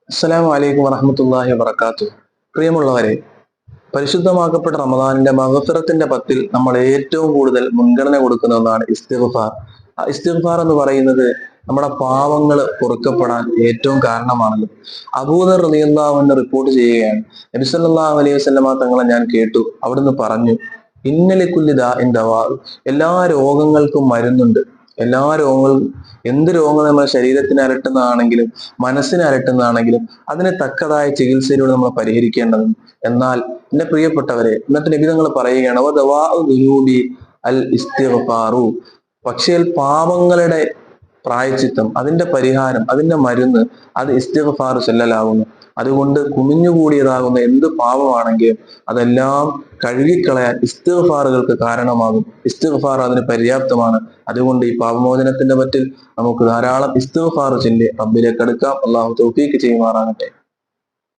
അസ്സലാമു അലൈക്കും വറഹ്മത്തുള്ളാഹി വബറകാതുഹു. പ്രിയമുള്ളവരെ, പരിശുദ്ധമാക്കപ്പെട്ട റമദാനിന്റെ മഗ്ഫിറത്തിന്റെ പത്തിൽ നമ്മൾ ഏറ്റവും കൂടുതൽ മുൻഗണന കൊടുക്കുന്ന ഒന്നാണ് ഇസ്തിഗ്ഫാർ. ഇസ്തിഗ്ഫാർ എന്ന് പറയുന്നത് നമ്മുടെ പാവങ്ങൾ പൊറുക്കപ്പെടാൻ ഏറ്റവും കാരണമാണല്ലോ. അബൂദർ റളിയല്ലാഹു അൻഹു റിപ്പോർട്ട് ചെയ്യുകയാണ്, നബി സല്ലല്ലാഹു അലൈഹി വസല്ലമ തങ്ങളെ ഞാൻ കേട്ടു, അവിടുന്ന് പറഞ്ഞു, ഇന്നലിക്കുല്ലി ദാഇൻ ദവാ, എല്ലാ രോഗങ്ങൾക്കും മരുന്നുണ്ട്. എല്ലാ രോഗങ്ങളും, എന്ത് രോഗങ്ങൾ നമ്മുടെ ശരീരത്തിന് അലട്ടുന്നതാണെങ്കിലും മനസ്സിനെ അലട്ടുന്നതാണെങ്കിലും അതിന് തക്കതായ ചികിത്സയിലൂടെ നമ്മൾ പരിഹരിക്കേണ്ടതുണ്ട്. എന്നാൽ എന്റെ പ്രിയപ്പെട്ടവരെ, എന്നിട്ട് നബി തങ്ങൾ പറയുകയാണ്, വദവാഉ ദുനൂബി അൽ ഇസ്തിഗ്ഫാറു, പക്ഷേ പാപങ്ങളുടെ പ്രായച്ചിത്തം, അതിന്റെ പരിഹാരം, അതിന്റെ മരുന്ന് അത് ഇസ്തിഗ്ഫാർ ചൊല്ലലാകുന്നു. അതുകൊണ്ട് കുമിഞ്ഞുകൂടിയതാകുന്ന എന്ത് പാപമാണെങ്കിലും അതെല്ലാം കഴുകിക്കളയാൻ ഇസ്തിഗ്ഫാറുകൾക്ക് കാരണമാകും. ഇസ്തിഗ്ഫാർ അതിന് പര്യാപ്തമാണ്. അതുകൊണ്ട് ഈ പാപമോചനത്തിന്റെ പറ്റിൽ നമുക്ക് ധാരാളം ഇസ്തിഗ്ഫാർ ചൊല്ലി റബ്ബിലേക്ക് അടുക്കാം. അള്ളാഹു തൗഫീഖ് ചെയ്യുമാറാകട്ടെ.